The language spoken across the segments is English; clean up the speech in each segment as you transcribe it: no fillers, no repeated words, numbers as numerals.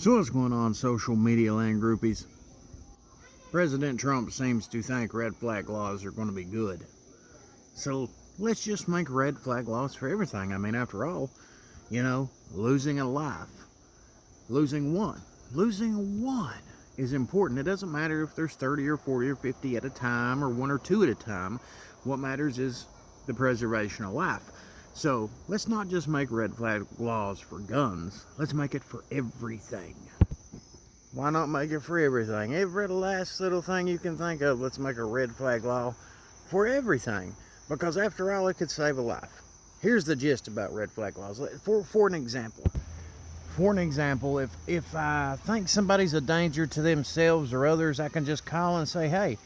So what's going on, social media land groupies? President Trump seems to think red flag laws are going to be good. So let's just make red flag laws for everything. I mean, after all, losing a life, losing one is important. It doesn't matter if there's 30 or 40 or 50 at a time or one or two at a time. What matters is the preservation of life. So let's not just make red flag laws for guns. Let's make it for everything. Why not make it for everything? Every last little thing you can think of, let's make a red flag law for everything. Because after all, it could save a life. Here's the gist about red flag laws. For an example. If I think somebody's a danger to themselves or others, I can just call and say, hey,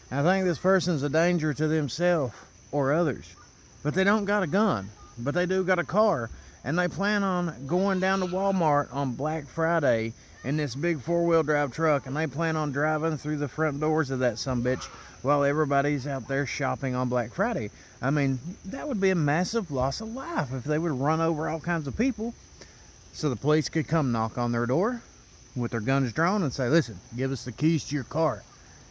I think this person's a danger to themselves or others. But they don't got a gun, but they do got a car. And they plan on going down to Walmart on Black Friday in this big four-wheel drive truck, and they plan on driving through the front doors of that sumbitch while everybody's out there shopping on Black Friday. I mean, that would be a massive loss of life if they would run over all kinds of people. So the police could come knock on their door with their guns drawn and say, listen, give us the keys to your car.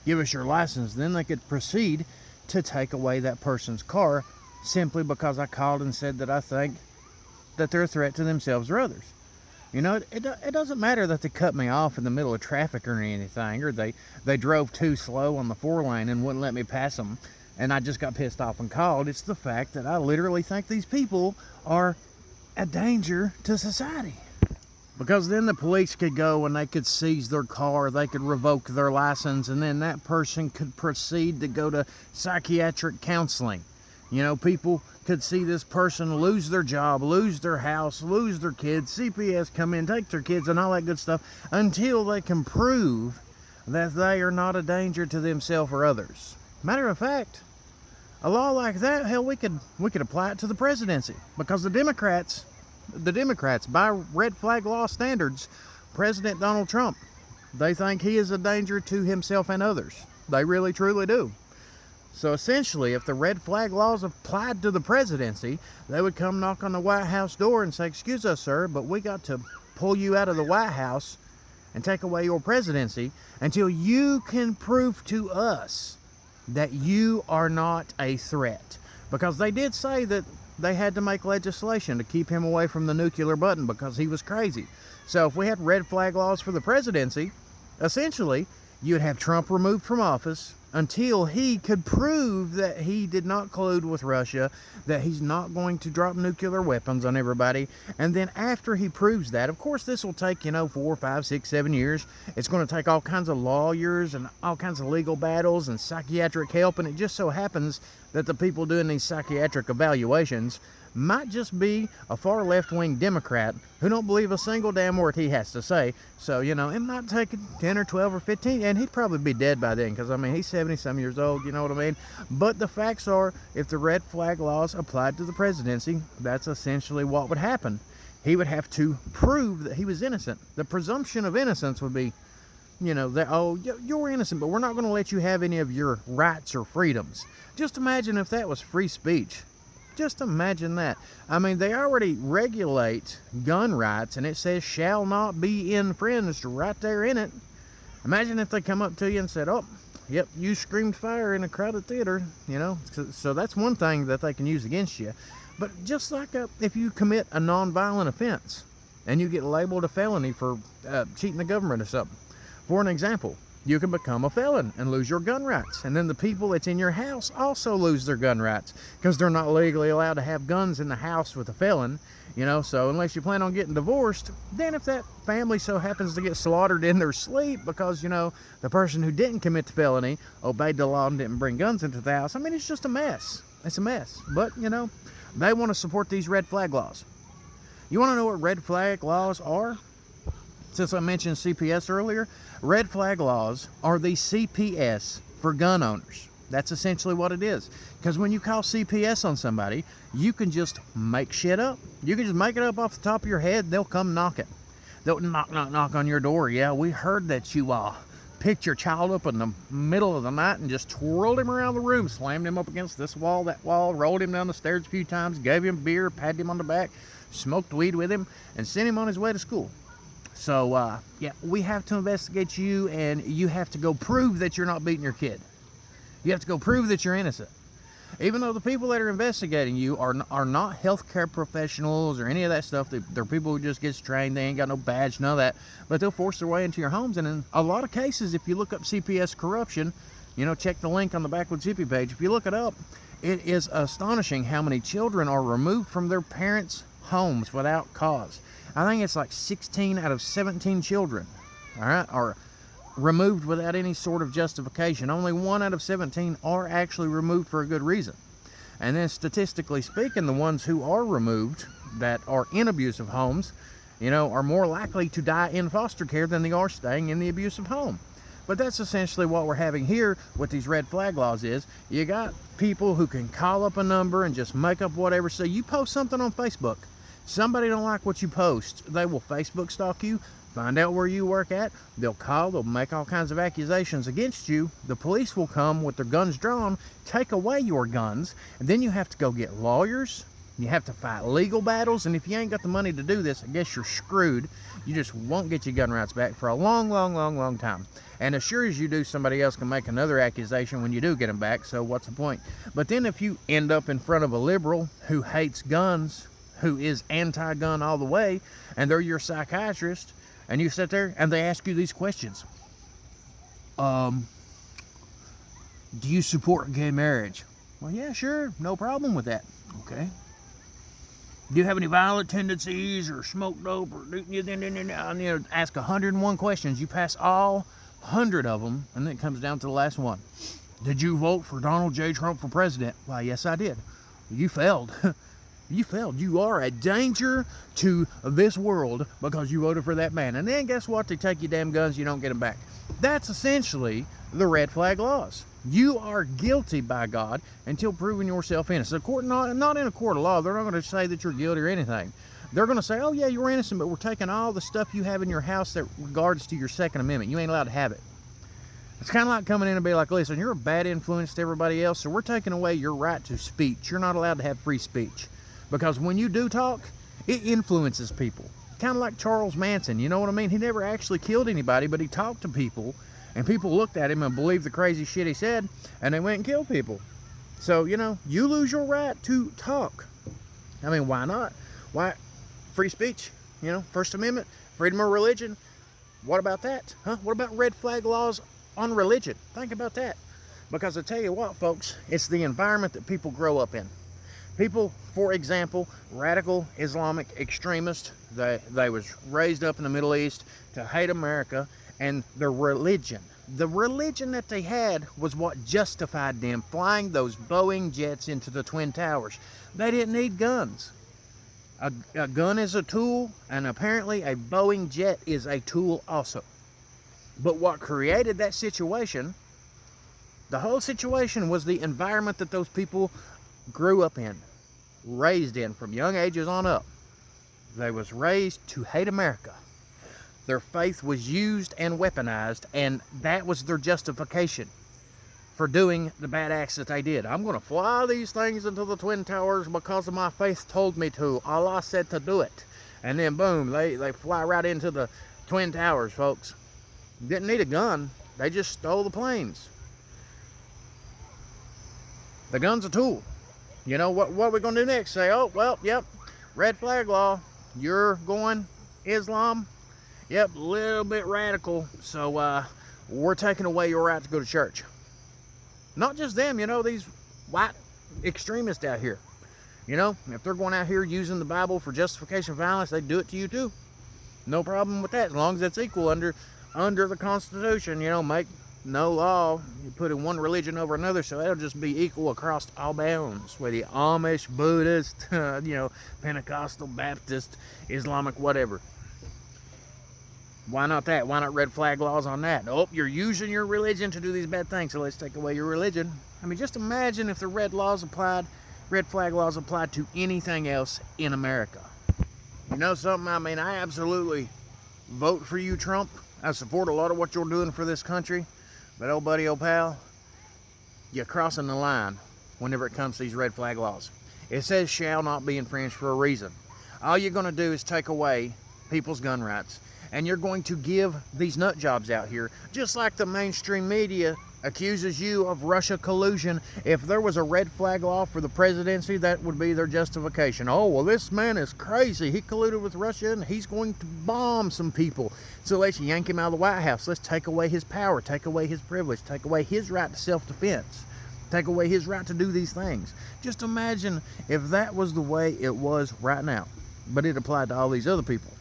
Give us your license. Then they could proceed to take away that person's car simply because I called and said that I think that they're a threat to themselves or others. It doesn't matter that they cut me off in the middle of traffic or anything, or they drove too slow on the 4-lane and wouldn't let me pass them, and I just got pissed off and called. It's the fact that I literally think these people are a danger to society. Because then the police could go and they could seize their car, they could revoke their license, and then that person could proceed to go to psychiatric counseling. People could see this person lose their job, lose their house, lose their kids, CPS come in, take their kids and all that good stuff until they can prove that they are not a danger to themselves or others. Matter of fact, a law like that, hell, we could apply it to the presidency, because the Democrats, by red flag law standards, President Donald Trump, they think he is a danger to himself and others. They really, truly do. So essentially, if the red flag laws applied to the presidency, they would come knock on the White House door and say, excuse us, sir, but we got to pull you out of the White House and take away your presidency until you can prove to us that you are not a threat. Because they did say that they had to make legislation to keep him away from the nuclear button because he was crazy. So if we had red flag laws for the presidency, essentially, you'd have Trump removed from office until he could prove that he did not collude with Russia, that he's not going to drop nuclear weapons on everybody. And then after he proves that, of course, this will take, 4, 5, 6, 7 years. It's going to take all kinds of lawyers and all kinds of legal battles and psychiatric help. And it just so happens that the people doing these psychiatric evaluations might just be a far left-wing Democrat who don't believe a single damn word he has to say. So, it might take 10 or 12 or 15, and he'd probably be dead by then, because, he's 70-some years old, you know what I mean? But the facts are, if the red flag laws applied to the presidency, that's essentially what would happen. He would have to prove that he was innocent. The presumption of innocence would be, that, you're innocent, but we're not going to let you have any of your rights or freedoms. Just imagine if that was free speech. Just imagine that. They already regulate gun rights, and it says shall not be infringed right there in it. Imagine if they come up to you and said, oh, yep, you screamed fire in a crowded theater, So that's one thing that they can use against you. But just like if you commit a nonviolent offense and you get labeled a felony for cheating the government or something. For an example, you can become a felon and lose your gun rights. And then the people that's in your house also lose their gun rights because they're not legally allowed to have guns in the house with a felon, So unless you plan on getting divorced, then if that family so happens to get slaughtered in their sleep because, the person who didn't commit the felony obeyed the law and didn't bring guns into the house, it's just a mess. It's a mess. But, they want to support these red flag laws. You want to know what red flag laws are? Since I mentioned CPS earlier, red flag laws are the CPS for gun owners. That's essentially what it is. Because when you call CPS on somebody, you can just make shit up. You can just make it up off the top of your head. They'll come knock it. They'll knock on your door. Yeah, we heard that you picked your child up in the middle of the night and just twirled him around the room, slammed him up against this wall, that wall, rolled him down the stairs a few times, gave him beer, patted him on the back, smoked weed with him, and sent him on his way to school. So, yeah, we have to investigate you, and you have to go prove that you're not beating your kid. You have to go prove that you're innocent. Even though the people that are investigating you are not healthcare professionals or any of that stuff. They're people who just gets trained. They ain't got no badge, none of that. But they'll force their way into your homes. And in a lot of cases, if you look up CPS corruption, check the link on the Backwoods Hippie page. If you look it up, it is astonishing how many children are removed from their parents' homes without cause. I think it's like 16 out of 17 children, all right, are removed without any sort of justification. Only 1 out of 17 are actually removed for a good reason. And then statistically speaking, the ones who are removed that are in abusive homes, are more likely to die in foster care than they are staying in the abusive home. But that's essentially what we're having here with these red flag laws is you got people who can call up a number and just make up whatever. So you post something on Facebook. Somebody don't like what you post. They will Facebook stalk you, find out where you work at. They'll call, they'll make all kinds of accusations against you. The police will come with their guns drawn, take away your guns, and then you have to go get lawyers. You have to fight legal battles, and if you ain't got the money to do this, I guess you're screwed. You just won't get your gun rights back for a long, long, long, long time. And as sure as you do, somebody else can make another accusation when you do get them back, so what's the point? But then if you end up in front of a liberal who hates guns, who is anti-gun all the way, and they're your psychiatrist, and you sit there and they ask you these questions. Do you support gay marriage? Well, yeah, sure, no problem with that. Okay. Do you have any violent tendencies or smoke dope or ask 101 questions. You pass all 100 of them, and then it comes down to the last one. Did you vote for Donald J. Trump for president? Why, yes, I did. You failed. You failed. You are a danger to this world because you voted for that man. And then guess what? They take your damn guns, you don't get them back. That's essentially the red flag laws. You are guilty by God until proven yourself innocent. A court, not in a court of law, they're not going to say that you're guilty or anything. They're going to say, oh yeah, you're innocent, but we're taking all the stuff you have in your house that regards to your Second Amendment. You ain't allowed to have it. It's kind of like coming in and be like, listen, you're a bad influence to everybody else, so we're taking away your right to speech. You're not allowed to have free speech. Because when you do talk, it influences people. Kind of like Charles Manson, you know what I mean? He never actually killed anybody, but he talked to people, and people looked at him and believed the crazy shit he said, and they went and killed people. So, you lose your right to talk. I mean, why not? Why? Free speech, First Amendment, freedom of religion. What about that? Huh? What about red flag laws on religion? Think about that. Because I tell you what, folks, it's the environment that people grow up in. People, for example, radical Islamic extremists, they was raised up in the Middle East to hate America, and the religion that they had was what justified them flying those Boeing jets into the Twin Towers. They didn't need guns. A gun is a tool, and apparently a Boeing jet is a tool also. But what created that situation, the whole situation, was the environment that those people grew up in, raised in from young ages on up. They was raised to hate America. Their faith was used and weaponized, and that was their justification for doing the bad acts that they did. I'm going to fly these things into the Twin Towers because of my faith told me to. Allah said to do it. And then boom, they fly right into the Twin Towers, folks. Didn't need a gun. They just stole the planes. The gun's a tool. What are we going to do next? Say, oh, well, yep, red flag law. You're going Islam? Yep, a little bit radical. So we're taking away your right to go to church. Not just them, these white extremists out here. If they're going out here using the Bible for justification of violence, they do it to you too. No problem with that, as long as it's equal under the Constitution. Make no law. You put in one religion over another, so it'll just be equal across all bounds. Whether you're Amish, Buddhist, Pentecostal, Baptist, Islamic, whatever. Why not that? Why not red flag laws on that? Oh, you're using your religion to do these bad things, so let's take away your religion. I mean, just imagine if the red flag laws applied to anything else in America. You know something? I mean, I absolutely vote for you, Trump. I support a lot of what you're doing for this country. But old buddy, old pal, you're crossing the line whenever it comes to these red flag laws. It says shall not be infringed for a reason. All you're going to do is take away people's gun rights. and you're going to give these nut jobs out here, just like the mainstream media accuses you of Russia collusion. If there was a red flag law for the presidency, that would be their justification. Oh, well, this man is crazy. He colluded with Russia and he's going to bomb some people. So let's yank him out of the White House. Let's take away his power, take away his privilege, take away his right to self-defense, take away his right to do these things. Just imagine if that was the way it was right now, but it applied to all these other people.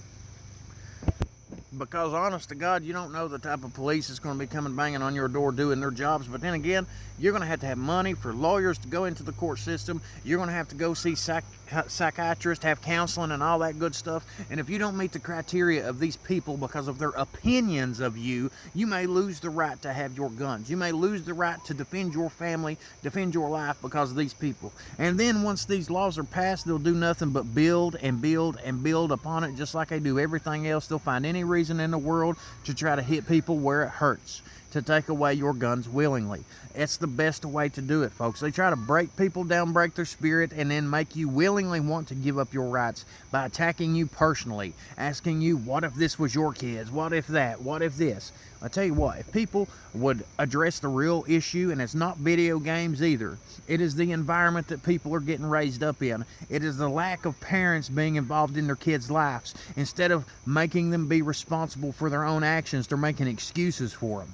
Because honest to God, you don't know the type of police that's going to be coming banging on your door doing their jobs. But then again, you're going to have money for lawyers to go into the court system. You're going to have to go see psychiatrists, have counseling and all that good stuff. And if you don't meet the criteria of these people because of their opinions of you, you may lose the right to have your guns. You may lose the right to defend your family, defend your life because of these people. And then once these laws are passed, they'll do nothing but build and build and build upon it, just like they do everything else. They'll find any reason in the world to try to hit people where it hurts, to take away your guns willingly. It's the best way to do it, folks. They try to break people down, break their spirit, and then make you willingly want to give up your rights by attacking you personally, asking you, what if this was your kids? What if that? What if this? I tell you what, if people would address the real issue, and it's not video games either, it is the environment that people are getting raised up in. It is the lack of parents being involved in their kids' lives. Instead of making them be responsible for their own actions, they're making excuses for them.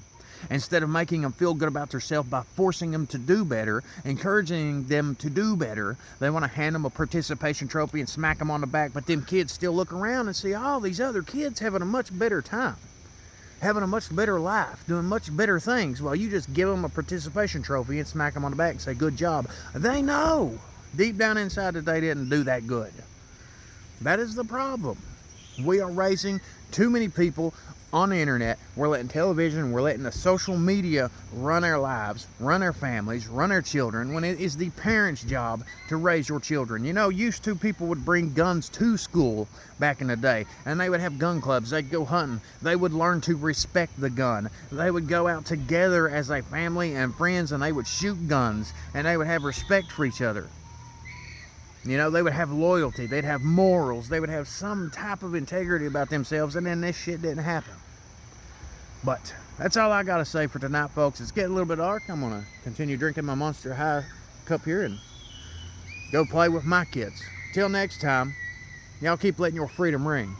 Instead of making them feel good about themselves by forcing them to do better, encouraging them to do better, they want to hand them a participation trophy and smack them on the back, but them kids still look around and see all these other kids having a much better time, having a much better life, doing much better things, while you just give them a participation trophy and smack them on the back and say, good job. They know deep down inside that they didn't do that good. That is the problem. We are raising too many people on the internet. We're letting television, we're letting the social media run our lives, run our families, run our children, when it is the parents' job to raise your children. You know, used to people would bring guns to school back in the day, and they would have gun clubs. They'd go hunting. They would learn to respect the gun. They would go out together as a family and friends, and they would shoot guns, and they would have respect for each other. You know, they would have loyalty, they'd have morals, they would have some type of integrity about themselves, and then this shit didn't happen. But that's all I got to say for tonight, folks. It's getting a little bit dark. I'm going to continue drinking my Monster High cup here and go play with my kids. Till next time, y'all keep letting your freedom ring.